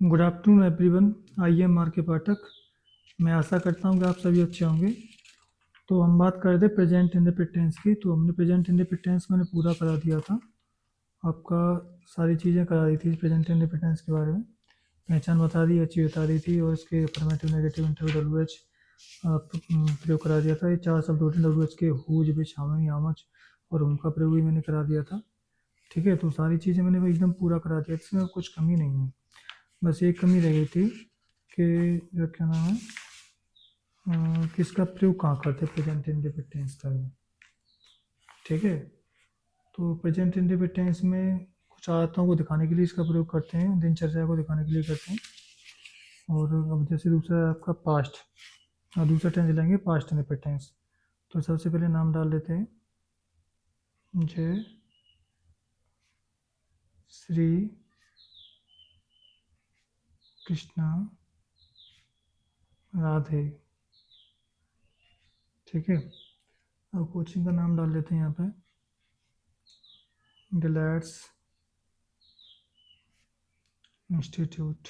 Good afternoon everyone. I am R K Pathak. मैं आशा करता हूँ कि आप सभी अच्छे होंगे। तो हम बात कर रहे थे प्रेजेंट इंडेफिनिट टेंस की। तो हमने प्रेजेंट इंडेफिनिट टेंस मैंने पूरा करा दिया था आपका। सारी चीज़ें करा दी थी प्रेजेंट इंडेफिनिट टेंस के बारे में। पहचान बता दी, अच्छी बता दी थी, और इसके affirmative, negative, interview, W H प्रयोग करा दिया था। ये चार शब्द होते हैं डब्ल्यू एच के: whose, which, how many, how much, और उनका प्रयोग भी मैंने करा दिया था। ठीक है, तो सारी चीज़ें मैंने एकदम पूरा करा दिया, इसमें कुछ कमी नहीं है। बस एक कमी रह गई थी कि जो क्या नाम है, किसका प्रयोग कहाँ करते हैं प्रेजेंट इंडेफिनिट टेंस का। ठीक है, तो प्रेजेंट इंडेफिनिट टेंस में कुछ आदतों को दिखाने के लिए इसका प्रयोग करते हैं, दिनचर्या को दिखाने के लिए करते हैं। और अब जैसे दूसरा है आपका पास्ट, और दूसरा टेंस लेंगे पास्ट इंडेफिनिट टेंस। तो सबसे पहले नाम डाल लेते हैं, जय श्री कृष्णा राधे। ठीक है, अब कोचिंग का नाम डाल लेते हैं यहाँ पे, डिलैट्स इंस्टीट्यूट,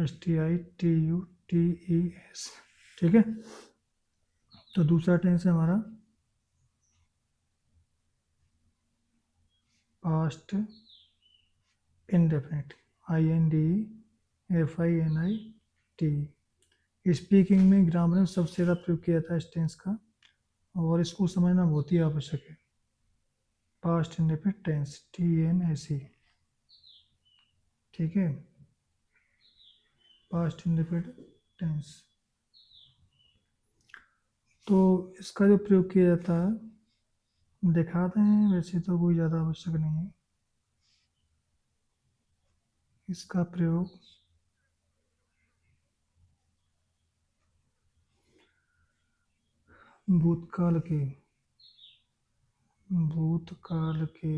STITUTES। ठीक है, तो दूसरा टेंस है हमारा पास्ट इंडेफिनिट, INDEFINIT। स्पीकिंग में, ग्रामर में सबसे ज़्यादा प्रयोग किया जाता है इस टेंस का, और इसको समझना बहुत ही आवश्यक है। Past indefinite tense, TNSE। ठीक है, पास्ट इंडेफिनिट टेंस। तो इसका जो प्रयोग किया जाता है दिखाते हैं, वैसे तो कोई ज़्यादा आवश्यक नहीं है इसका प्रयोग। भूतकाल के, भूतकाल के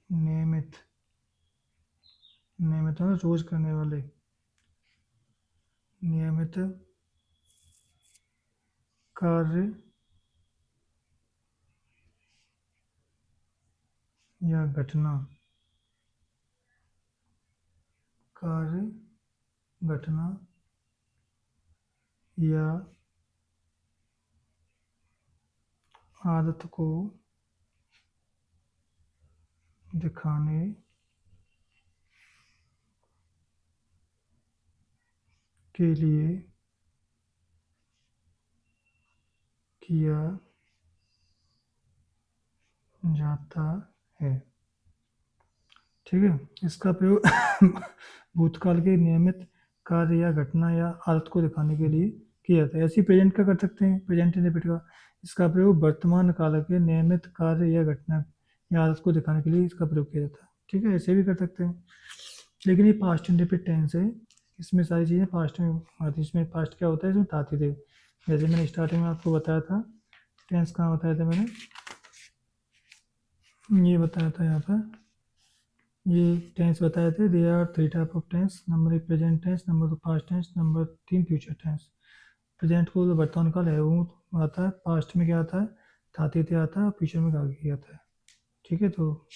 नियमित, नियमित है रोज करने वाले, नियमित कार्य या घटना, कार्य, घटना या आदत को दिखाने के लिए किया जाता है। ठीक है, इसका प्रयोग भूतकाल के नियमित कार्य या घटना या आदत को दिखाने के लिए किया जाता है। ऐसे ही प्रेजेंट का कर सकते हैं, प्रेजेंट इंडेफिनिट का। इसका प्रयोग वर्तमान काल के नियमित कार्य या घटना या आदत को दिखाने के लिए इसका प्रयोग किया जाता है। ठीक है, ऐसे भी कर सकते हैं, लेकिन ये पास्ट इंडेफिनिट टेंस है, इसमें सारी चीज़ें पास्ट में आती है। इसमें पास्ट क्या होता है, इसमें ताती थे, जैसे मैंने स्टार्टिंग में आपको बताया था। टेंस कहाँ बताया था मैंने, ये बताया था यहाँ पर, ये टेंस बताए थे। There are three type of tense: number एक प्रेजेंट टेंस, नंबर दो पास्ट टेंस, नंबर तीन फ्यूचर टेंस। प्रेजेंट को तो वर्तमान काल है वो आता है, पास्ट में क्या आता है, थातीते आता है, और फ्यूचर में आगे आता है। ठीक है, तो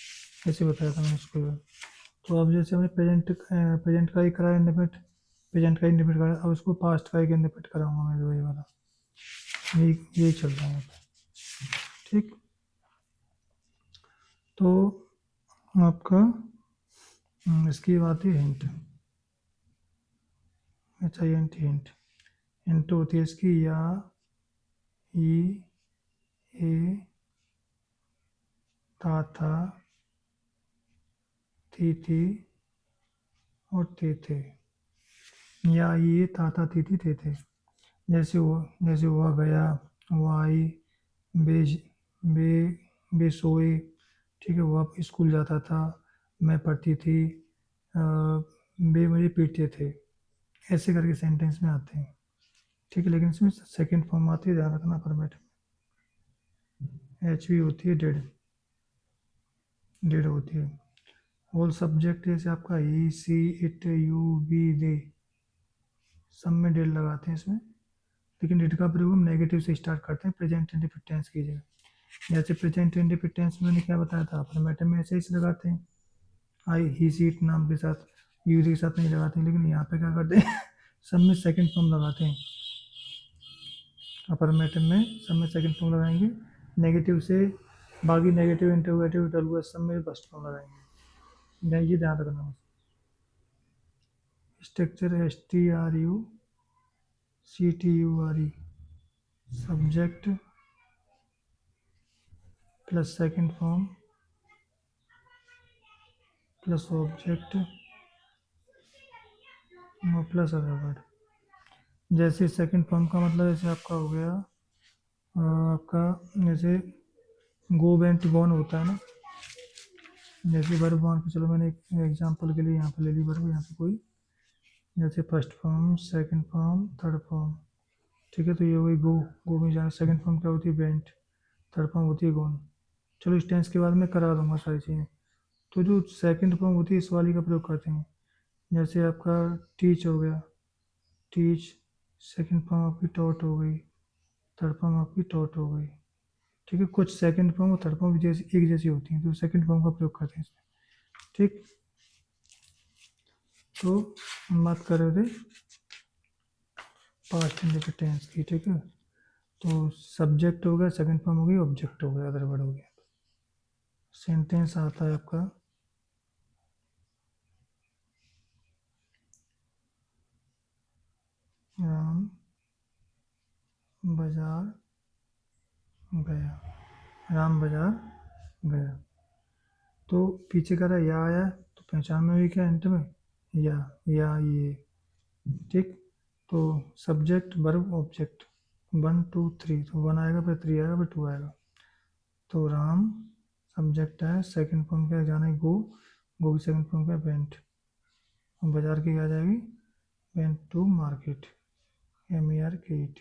ऐसे बताया था मैंने इसको। तो अब जैसे हमने प्रेजेंट का ही करा इंडेफिनिट, प्रेजेंट का इंडेफिनिट करा, अब उसको पास्ट का एक इंडेफिनिट कराऊंगा मैं, जो ये वाला, यही चल रहा है। ठीक, तो आपका इसकी बात है हिंट, अच्छा हिंट, हिंट होती है इसकी या, ई, ए, था, थी और थे। या ये था, थी थे। जैसे हुआ गया, हुआ आई, बे बे बे सोए। ठीक है, वह स्कूल जाता था, मैं पढ़ती थी, बे मुझे पीटते थे। ऐसे करके सेंटेंस में आते हैं। ठीक है, लेकिन इसमें सेकंड फॉर्म आती है, ध्यान रखना, फॉर्मेट में एच भी होती है, डेड, डेड होती है। होल सब्जेक्ट जैसे आपका ही, सी, इट, यू, वी, दे, सब में डेड लगाते हैं इसमें। लेकिन डेड का प्रयोग हम नेगेटिव से स्टार्ट करते हैं प्रेजेंट इंडेफिनिट टेंस की जगह। जैसे प्रेजेंट इंडेफिनिट टेंस में मैंने क्या बताया था, अफर्मेटिव में ऐसे ही लगाते हैं, आई ही सी इट नाम के साथ, यूज के साथ नहीं लगाते हैं, लेकिन यहाँ पे क्या करते हैं सब में सेकंड फॉर्म लगाते हैं। अफर्मेटिव में सब में सेकंड फॉर्म लगाएंगे, नेगेटिव से बाकी नेगेटिव इंटरोगेटिव डब्ल्यू सब में फर्स्ट फॉर्म लगाएंगे, ये ध्यान रखना बस। Structure STRUCTURE, subject plus second form plus object और प्लस अदर वर्ड। जैसे सेकंड फॉर्म का मतलब जैसे आपका हो गया आपका जैसे गो वेंट गॉन होता है ना, जैसे वर्ब मान के चलो, मैंने एक एग्जांपल के लिए यहाँ पे ले ली वर्ब, यहाँ पे कोई जैसे first form second form third form, ठीक है, तो ये हो गई गो, गो में जाना, सेकंड फॉर्म क्या होती है वेंट, थर्ड फॉर्म होती है गॉन। चलो इस टेंस के बाद मैं करा दूंगा सारी चीज़ें। तो जो सेकंड फॉर्म होती है इस वाली का प्रयोग करते हैं, जैसे आपका टीच हो गया, टीच, सेकंड फॉर्म आपकी टॉट हो गई, थर्ड फॉर्म आपकी टॉट हो गई, ठीक है। कुछ सेकंड फॉर्म और थर्ड फॉर्म जैसी एक जैसी होती हैं, तो सेकंड फॉर्म का प्रयोग करते हैं इसमें, ठीक। तो हम बात कर रहे थे पास्ट इंडेफिनिट टेंस की, ठीक है। तो सब्जेक्ट हो गया, सेकंड फॉर्म हो गई, ऑब्जेक्ट हो गया, अदर वर्ड हो गया। सेंटेंस आता है आपका राम बाजार गया, राम बाजार गया, तो पीछे का रहा या आया, तो पहचान में हुई क्या एंड में, या ये, ठीक। तो सब्जेक्ट वर्ब ऑब्जेक्ट 1 2 3, तो 1 आएगा फिर 3 आएगा फिर 2 आएगा। तो राम सब्जेक्ट है, सेकंड फॉर्म क्या जाना है गो, गो की सेकंड फॉर्म क्या वेंट, और बाजार की क्या आ जाएगी वेंट टू मार्केट, MERKET।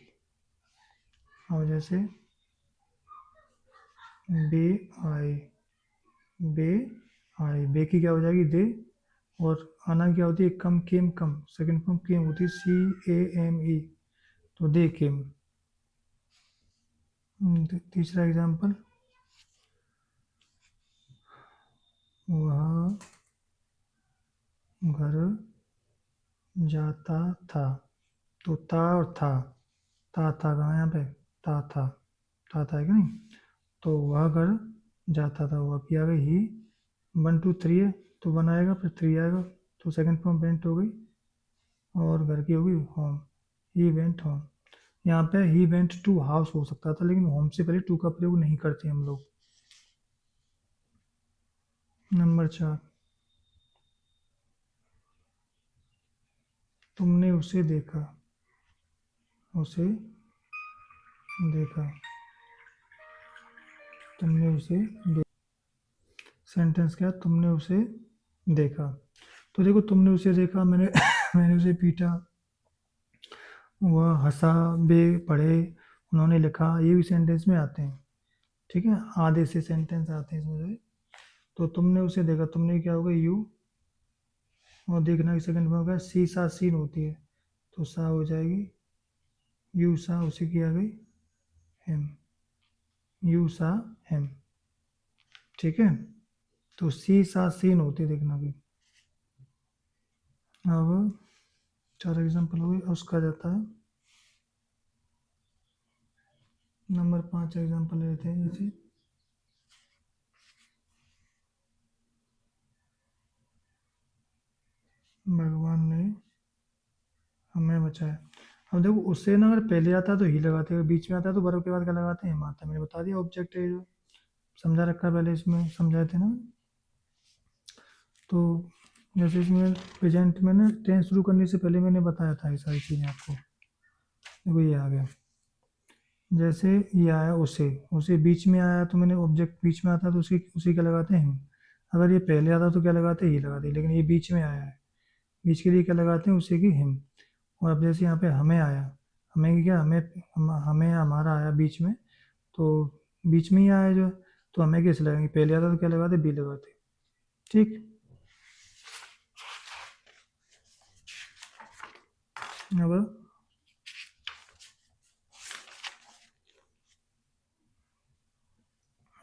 और जैसे बे आए, बे आए, बे की क्या हो जाएगी दे, और आना क्या होती है कम, केम कम, सेकंड फॉर्म केम होती है CAME, तो दे केम। तीसरा एग्जांपल, वह घर जाता था, तो था और था कहाँ यहाँ पे, था है कि नहीं, तो वह घर जाता था, वह की आ गई ही, 1 2 3 है, तो 1 आएगा फिर 3 आएगा, तो सेकंड फॉर्म वेंट हो गई, और घर की होगी होम, ही वेंट होम। यहाँ पे ही वेंट टू हाउस हो सकता था, लेकिन होम से पहले टू का प्रयोग नहीं करते हम लोग। नंबर 4, तुमने उसे देखा, उसे देखा, तुमने उसे देखा, सेंटेंस क्या, तुमने उसे देखा। तो देखो तुमने उसे देखा, मैंने मैंने उसे पीटा, वह हंसा, बे पढ़े, उन्होंने लिखा, ये भी सेंटेंस में आते हैं, ठीक है, आधे से सेंटेंस आते हैं इसमें से। तो तुमने उसे देखा, तुमने क्या होगा यू, और देखना की सेकंड में होगा सी, सा सीन होती है, तो सा हो जाएगी यू सा, उसे की आ गई हेम, यू सा हेम, ठीक है। तो सी सा सीन होती है, देखना की। अब 4 एग्जाम्पल हो गए, उसका जाता है नंबर 5 एग्जाम्पल लेते हैं, जैसे भगवान ने हमें बचाया। अब देखो उससे ना अगर पहले आता है तो ही लगाते हैं, बीच में आता है तो वर्ब के बाद क्या लगाते हैं माता, मैंने बता दिया ऑब्जेक्ट है जो समझा रखा है, पहले इसमें समझाए थे ना। तो जैसे इसमें प्रेजेंट में ना टेंस शुरू करने से पहले मैंने बताया था ये सारी चीज़ें आपको, देखो ये आ गया। जैसे ये आया उसे, उसे बीच में आया तो मैंने ऑब्जेक्ट बीच में आता तो उसी का लगाते हैं हम। अगर ये पहले आता तो क्या लगाते हैं ही लगाते हैं, लेकिन ये बीच में आया है, बीच के लिए क्या लगाते हैं उसे की हिम। और अब जैसे यहाँ पे हमें आया, हमें की क्या, हमें हमारा आया बीच में, तो बीच में ही आया जो, तो हमें कैसे लगाएंगे, पहले आता तो क्या लगाते बी लगाते, ठीक। अब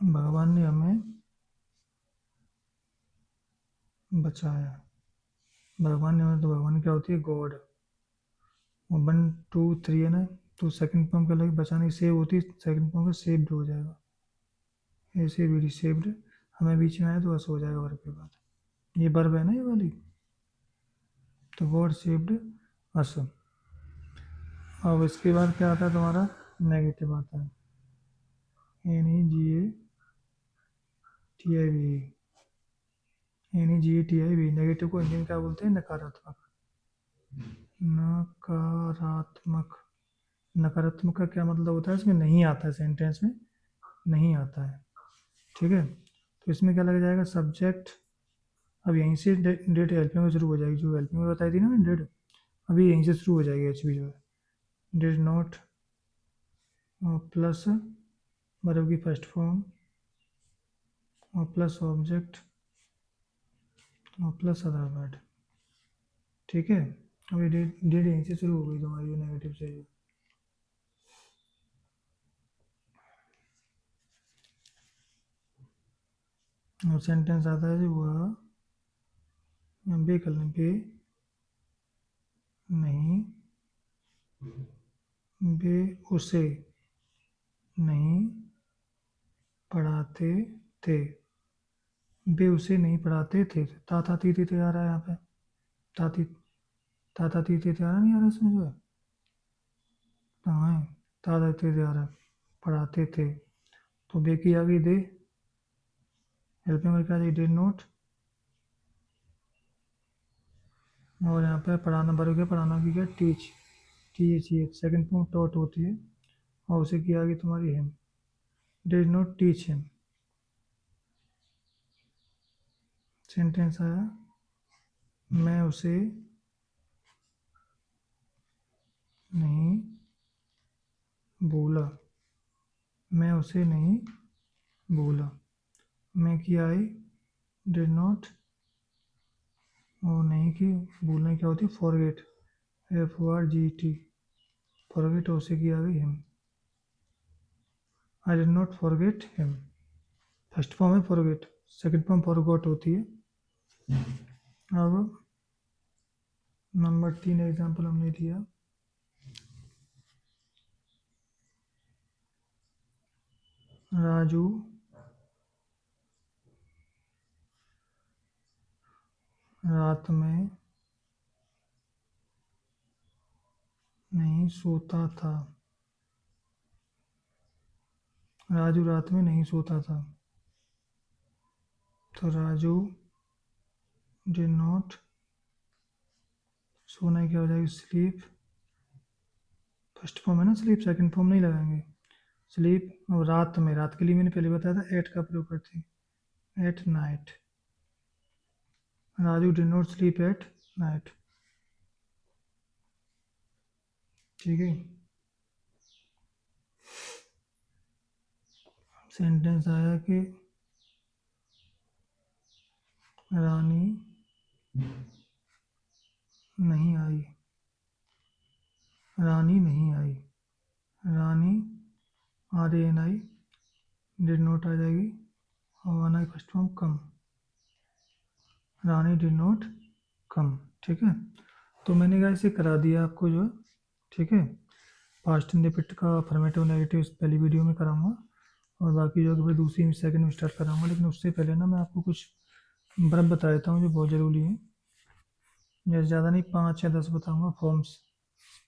भगवान ने हमें बचाया। भगवान ने हमें, तो भगवान क्या होती है? गॉड। 1 2 3 है ना, तो सेकंड फॉर्म क्या लगे? बचाने की सेव होती है, सेकंड फॉर्म का सेव्ड हो जाएगा। ऐसे भी रिसेव्ड, हमें बीच में आया तो बस हो जाएगा वर्ब के बाद। ये वर्ब है ना ये वाली, तो गॉड सेव्ड अस। अब इसके बाद क्या आता है तुम्हारा? नेगेटिव आता है। NEGATIV। NEGATIV, नेगेटिव को हिंदी में क्या बोलते हैं? नकारात्मक। नकारात्मक। नकारात्मक का क्या मतलब होता है? इसमें नहीं आता है, सेंटेंस में नहीं आता है। ठीक है, तो इसमें क्या लग जाएगा? सब्जेक्ट। अब यहीं से डेट हेल्पिंग में शुरू हो जाएगी, जो हेल्पिंग में बताई थी ना मैंने डेट, अभी यहीं से शुरू हो जाएगी एच बी जो है। डिड नॉट प्लस वर्ब की फर्स्ट फॉर्म और प्लस ऑब्जेक्ट और प्लस अदर वर्ड। ठीक है, अभी डेट यहीं से शुरू हो गई तुम्हारी नेगेटिव से। और सेंटेंस आता है जो वह, बे कर लें, बे नहीं, बे उसे नहीं पढ़ाते थे। बे उसे नहीं पढ़ाते थे। ताता तीती थे आ रहा है यहाँ पे। ताती, ताता तीती थे आ रहा नहीं आ रहा इसमें जो है। कहाँ है? ताता तीती आ रहा है, पढ़ाते थे। तो बे की आ गई दे, हेल्पिंग वर्ब क्या? Did not. और यहाँ पे पढ़ाना वर्ब क्या? पढ़ाना की क्या? Teach. THEH, second form taught होती है, और उसे की आ गई तुम्हारी him. Did not teach him. Sentence आया, मैं उसे नहीं भूला। मैं उसे नहीं भूला। मैं की आई, डिड नॉट, और नहीं की, भूलना क्या होती है? फॉरगेट। FORGET, फॉरगेट, उसे की आ गई him. I did not forget him. First form है फॉरगेट, सेकंड फॉर्म फॉरगॉट होती है। अब नंबर 3 एग्जाम्पल हमने दिया। राजू रात में नहीं सोता था। राजू रात में नहीं सोता था, तो राजू डिड नॉट, सोना क्या हो जाएगी? स्लीप। फर्स्ट फॉर्म है ना स्लीप, सेकंड फॉर्म नहीं लगाएंगे। स्लीप, और रात में, रात के लिए मैंने पहले बताया था एट का प्रयोग करते हैं, at night. Raju did not sleep at night. ठीक है, सेंटेंस आया कि रानी नहीं आई। रानी नहीं आई। रानी, RANI, डिड नॉट आ जाएगी, और आना first form come. Rani did not come. ठीक है, तो मैंने कहा इसे करा दिया आपको जो है। ठीक है, पास्ट इंडेफिनिट का अफर्मेटिव नेगेटिव पहली वीडियो में कराऊंगा, और बाकी जो है फिर दूसरी सेकंड में स्टार्ट कराऊंगा। लेकिन उससे पहले ना मैं आपको कुछ वर्ब बता देता हूँ जो बहुत ज़रूरी है। जैसे ज़्यादा नहीं, 5 या 10 बताऊंगा forms.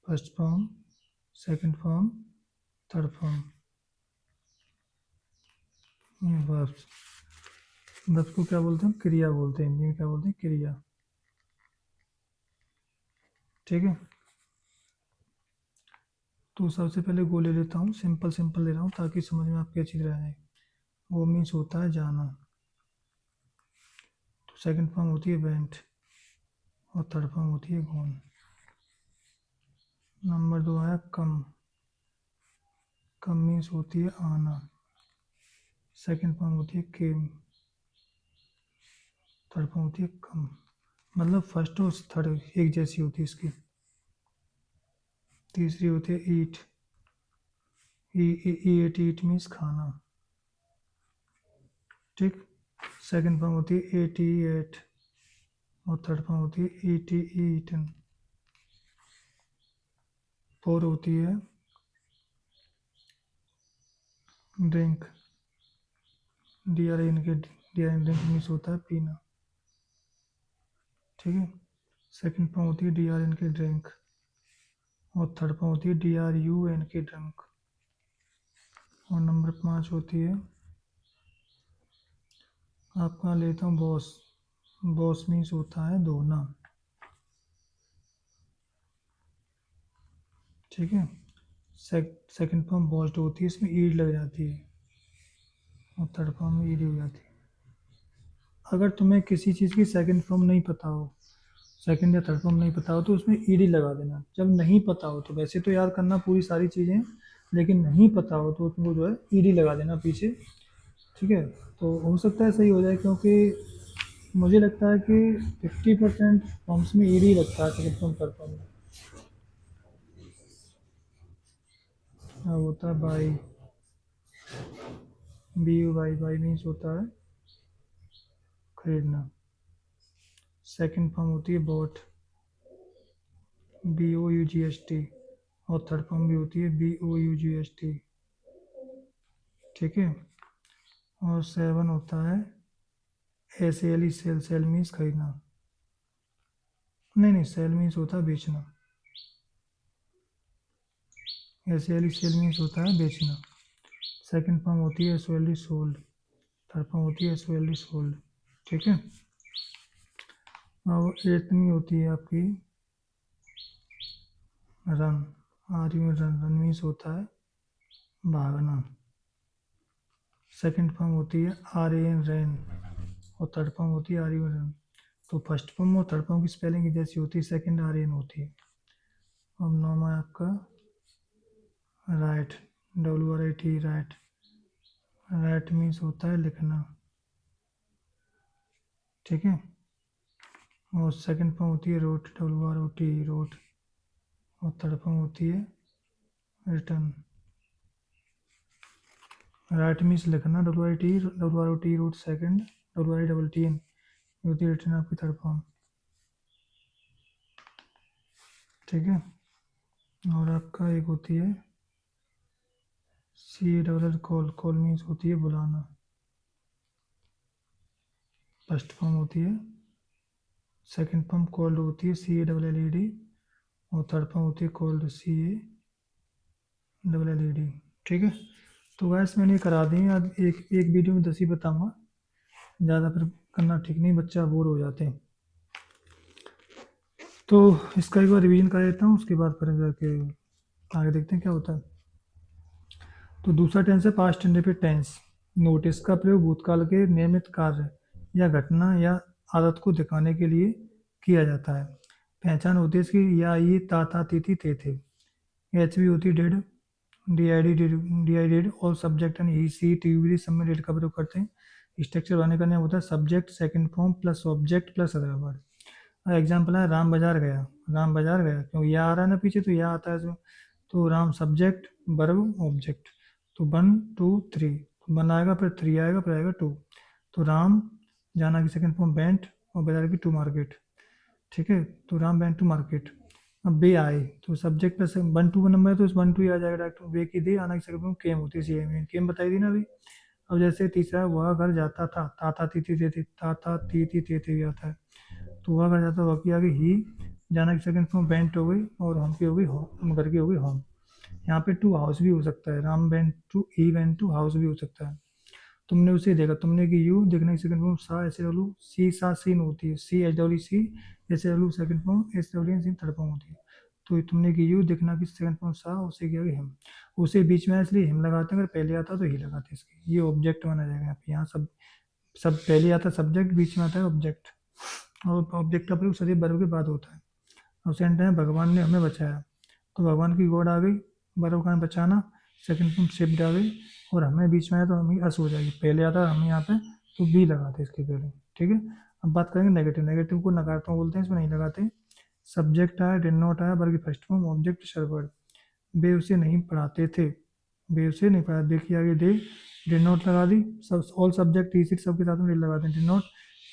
First form, second form, third form, ये वर्ब्स। वर्ब्स को क्या बोलते हैं? क्रिया बोलते हैं, हिंदी में क्या बोलते हैं? क्रिया। ठीक है, तो सबसे पहले गो ले लेता हूँ, सिंपल सिंपल ले रहा हूँ ताकि समझ में आपकी अच्छी तरह आ जाए। वो मीन्स होता है जाना, तो सेकंड फॉर्म होती है वेंट, और थर्ड फॉर्म होती है गॉन। नंबर 2 आया कम। कम मीन्स होती है आना, सेकंड फॉर्म होती है केम, थर्ड फॉर्म होती है कम। मतलब फर्स्ट और थर्ड एक जैसी होती है इसकी। तीसरी होती है ईट। ईट मीन्स खाना। ठीक। सेकंड फॉर्म होती है 88 और थर्ड फॉर्म होती है 80 ईटन। 4 होती है drink, D R N K, D R N drink means होता है पीना। ठीक है। सेकंड फॉर्म होती है D R N K drink और थर्ड फॉर्म होती है D R U N K drunk. और नंबर 5 होती है, आपका लेता हूँ बॉस। बॉस मीन्स होता है धोना। ठीक है। सेकंड फॉर्म बॉस्ड होती है, इसमें ईड लग जाती है और थर्ड फॉर्म में ईड हो जाती है। अगर तुम्हें किसी चीज़ की सेकंड फॉर्म नहीं पता हो, सेकंड या थर्ड फॉर्म नहीं पता हो, तो उसमें ईडी लगा देना। जब नहीं पता हो तो वैसे तो याद करना पूरी सारी चीज़ें, लेकिन नहीं पता हो तो तुमको जो है ईडी लगा देना पीछे। ठीक है। तो हो सकता है सही हो जाए, क्योंकि मुझे लगता है कि 50% फॉर्म्स में ईडी लगता है सेकंड फॉर्म थर्ड फॉर्म में। अब होता है buy, B U Y, buy means होता है खरीदना। सेकंड फॉर्म होती है bought, B O U G H T, और थर्ड फॉर्म भी होती है B O U G H T. ठीक है। और 7 होता है S L E, sell, sell means खरीदना। नहीं नहीं, सेल मीन्स होता है बेचना। S L E, sell means होता है बेचना। सेकंड फॉर्म होती है एस एल ई सोल्ड, थर्ड फॉर्म होती है एस एल ई सोल्ड। ठीक है। और एटमी होती है आपकी run, R U N, run means होता है भागना। सेकंड फॉर्म होती है आर ए एन रैन और थर्ड फॉर्म होती है आर यू रन। तो फर्स्ट फॉर्म और थर्ड फॉर्म की स्पेलिंग जैसी होती है, सेकंड आर एन होती है। अब नाम है आपका right, W R I T, right. Right means होता है लिखना। ठीक है। और सेकंड फॉर्म होती है wrote, W R O T, wrote. और थर्ड फॉर्म होती है रिटर्न। राइट मीन्स लिखना, W I T, W R O T wrote second, W I double T N होती है रिटर्न आपकी थर्ड फॉर्म। ठीक है। और आपका एक होती है C A double L, call, call means होती है बुलाना। फर्स्ट फॉर्म होती है, सेकंड फॉर्म कॉल्ड होती है C A double L E D, और थर्ड फॉर्म होती है called C A double L E D. ठीक है। तो वैसे मैंने करा दी है, अब एक एक वीडियो में 10 ही बताऊँगा, ज़्यादा फिर करना ठीक नहीं, बच्चा बोर हो जाते हैं। तो इसका एक बार रिवीजन कर देता हूँ, उसके बाद फिर जाके आगे देखते हैं क्या होता है। तो दूसरा टेंस है पास्ट इंडेफिनिट टेंस। नोटिस का प्रयोग भूतकाल के नियमित कार्य या घटना या आदत को दिखाने के लिए किया जाता है। पहचान होती है इसकी, या ये, था, ती, थे। एच भी होती है डेड, डी आई डिड, और subject and he, she, they, we सब में डेड का प्रयोग करते हैं। स्ट्रक्चर बनाने का नियम होता है subject second form plus object plus other word. Example है राम बाजार गया, राम बाजार गया, क्योंकि यह आ रहा है ना पीछे, तो यह आता है इसमें। तो राम सब्जेक्ट, वर्ब, ऑब्जेक्ट। तो 1 2 3, 1 आएगा, फिर 3 आएगा, फिर आएगा 2। तो राम जाना की सेकंड फॉर्म बेंट, और बाजार की टू मार्केट। ठीक है। तो राम बेंट टू मार्केट। अब बे आए, तो सब्जेक्ट प्लस 1 2 नंबर है, तो इस 1 2 ही आ जाएगा डायरेक्ट। बे की दे आना की सेकंड फॉर्म केम होती है, सी एम, केम बताई थी ना अभी। अब जैसे तीसरा है वह घर जाता था ती थे थे, था ती थे भी आता है। तो वह घर जाता, वह की आ गई ही, जाना की सेकंड फॉर्म बेंट हो गई, और हम की हो गई होम, घर की हो गई होम। यहाँ पे टू हाउस भी हो सकता है, Ram went to, he went to house भी हो सकता है। तुमने उसे देखा, तुमने की यू, देखने की second form saw, S W C, saw seen होती है, C H W C, S W second form, S W N C third form होती है। तो तुमने की यू, देखना की सेकंड फॉर्म सा, उसे क्या हिम। उसे बीच में इसलिए हिम लगाते हैं, अगर पहले आता तो ही लगाते इसके, ये ऑब्जेक्ट माना जाएगा यहाँ पे। यहाँ सब सब पहले आता है सब्जेक्ट, बीच में आता है ऑब्जेक्ट, और ऑब्जेक्ट का प्रयोग सदैव वर्ब के बाद होता है। और सेकंड है भगवान ने हमें बचाया, तो भगवान की गॉड आ गई, वर्ब का बचाना, सेकंड फॉर्म शिफ्ट आ गई, और हमें बीच में आया तो हमें अस हो जाएगी, पहले आता है हमें यहाँ पे, तो बी लगाते इसके पहले। ठीक है। अब बात करेंगे नेगेटिव, नेगेटिव को नकारात्मक बोलते हैं, इसमें नहीं लगाते। सब्जेक्ट आया, डिड नॉट आया, बल्कि फर्स्ट फॉर्म, ऑब्जेक्ट सर्वर। वे उसे नहीं पढ़ाते थे, बे से नहीं पढ़ा, देखिए आगे दे डिड नॉट लगा दी, सब ऑल सब्जेक्ट टी सिक्स सबके साथ में डिड लगा दें, डिड नॉट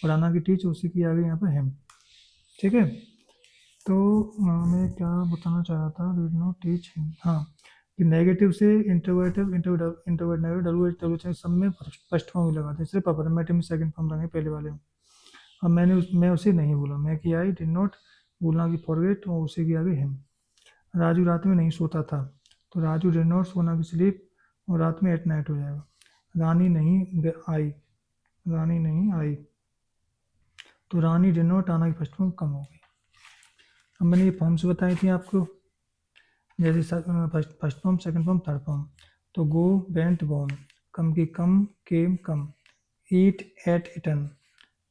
पढ़ाना की टीच, उसी की आगे यहाँ पे हिम। ठीक है, तो मैं क्या बताना चाह रहा था, डिड नॉट टीच हिम, हाँ कि नेगेटिव से इंट्रोवर्टिव इंट्रोवर्ट नेगेटिव डब्ल्यू सब में फर्स्ट फॉर्म ही लगाते हैं, सिर्फ अफर्मेटिव में सेकंड फॉर्म लगाए पहले वाले में। अब मैं उसे नहीं बोला, मैं किया आई डिड नॉट बोलना कि फॉरगेट, तो उसे किया आगे हिम। राजू रात में नहीं सोता था, तो राजू डिड नॉट सोना की स्लीप, और रात में एट नाइट हो जाएगा। रानी नहीं आई, रानी नहीं आई, तो रानी डिड नॉट आना की फर्स्ट फॉर्म कम हो गई। अब मैंने ये फॉर्म्स बताई थी आपको, जैसे first form, second form, third form. तो गो वेंट गॉन, कम की come, came come, eat ate eaten,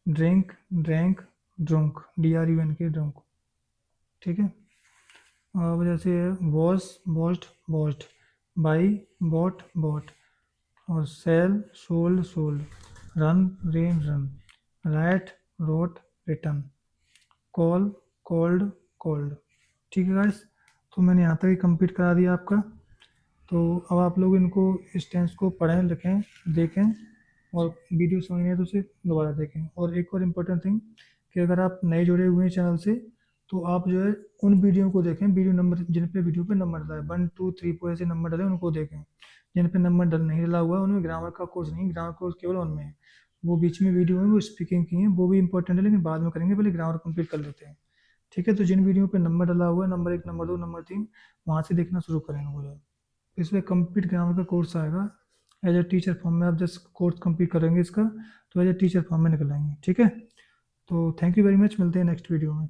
drink drank drunk, DRUNK drunk. ठीक है, अब जैसे wash washed washed, buy bought bought, और sell sold sold, run ran run, write wrote written, call called called. ठीक है guys, तो मैंने यहाँ तक ही कंप्लीट करा दिया आपका। तो अब आप लोग इनको इस टेंस को पढ़ें, लिखें, देखें, और वीडियो समझ नहीं है तो उसे दोबारा देखें। और एक और इम्पोर्टेंट थिंग कि अगर आप नए जुड़े हुए हैं चैनल से, तो आप जो है उन वीडियो को देखें, वीडियो नंबर जिन पे वीडियो पे नंबर डला है 1 2 3 4 ऐसे नंबर डले उनको देखें। जिन पे नंबर डल नहीं डला हुआ है उनमें ग्रामर का कोर्स नहीं, ग्रामर कोर्स केवल उनमें है। वो बीच में वीडियो है वो स्पीकिंग की हैं, वो भी इंपॉर्टेंट है लेकिन बाद में करेंगे, पहले ग्रामर कंप्लीट कर लेते हैं। ठीक है, तो जिन वीडियो पे नंबर डला हुआ है, नंबर 1 नंबर 2 नंबर 3, वहाँ से देखना शुरू करें वो लोग। इसमें कंप्लीट ग्रामर का कोर्स आएगा, एज ए टीचर फॉर्म में। आप जस्ट कोर्स कंप्लीट करेंगे इसका, तो एज ए टीचर फॉर्म में निकल आएंगे। ठीक है, तो थैंक यू वेरी मच, मिलते हैं नेक्स्ट वीडियो में।